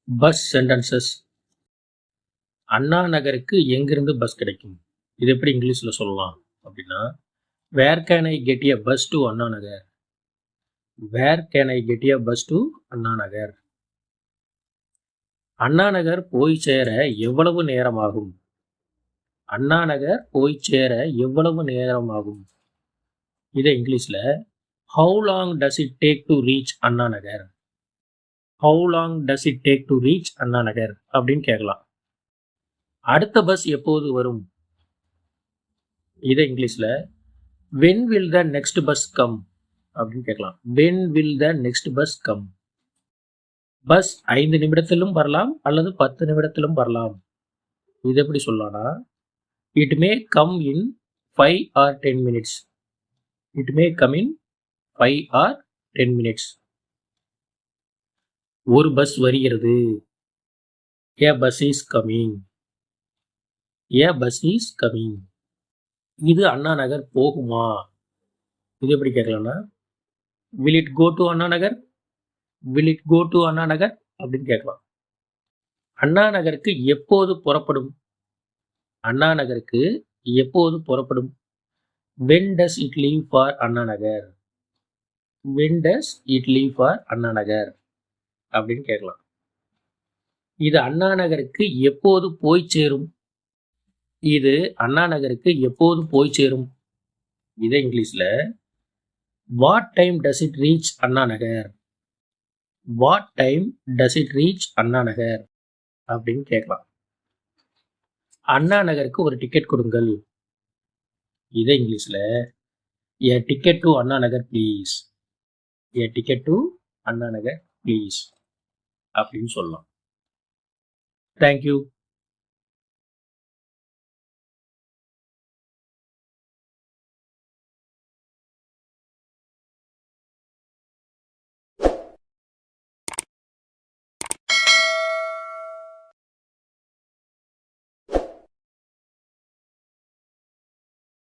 Bus sentences. அண்ணா நகருக்கு எங்கிருந்து bus கிடைக்கும்? இது எப்படி இங்கிலீஷ்ல சொல்லலாம் அப்படின்னா, where can I get a bus to Anna Nagar? Where can I get a bus to Anna Nagar? Anna Nagar போய் சேர எவ்வளவு நேரமாகும்? அண்ணா நகர் போய் சேர எவ்வளவு நேரமாகும்? இதை இங்கிலீஷ்ல how long does it take to reach Anna Nagar? how long does it take to reach Anna Nagar அப்படின்னு கேட்கலாம். அடுத்த பஸ் எப்போது வரும்? இதை இங்கிலீஷ்ல when will the next bus come அப்படின்னு கேட்கலாம். when will the next bus come? Bus 5 நிமிடத்திலும் வரலாம் அல்லது 10 நிமிடத்திலும் வரலாம். இது எப்படி சொல்லலாம்னா, it may come in 5 or 10 minutes. it may come in 5 or 10 minutes. ஒரு பஸ் வருகிறது. a bus is coming. a bus is coming. இது அண்ணா நகர் போகுமா? இது எப்படி கேட்கலாம்னா, will it go to Anna Nagar? will it go to Anna Nagar அப்படின்னு கேட்கலாம். அண்ணா நகருக்கு எப்போது புறப்படும்? அண்ணா நகருக்கு எப்போது புறப்படும்? when does it leave for Anna Nagar? when does it leave for Anna Nagar அப்படின்னு கேட்கலாம். இது அண்ணா நகருக்கு எப்போது போய் சேரும்? இது அண்ணா நகருக்கு எப்போது போய் சேரும்? இதை இங்கிலீஷ்ல what time does it reach Anna Nagar? what time does it reach Anna Nagar அப்படின்னு கேட்கலாம். அண்ணா நகருக்கு ஒரு டிக்கெட் கொடுங்கள். இதை இங்கிலீஷ்ல a ticket to Anna Nagar please. a ticket to Anna Nagar please அப்படின்னு சொல்லலாம். தேங்க்யூ.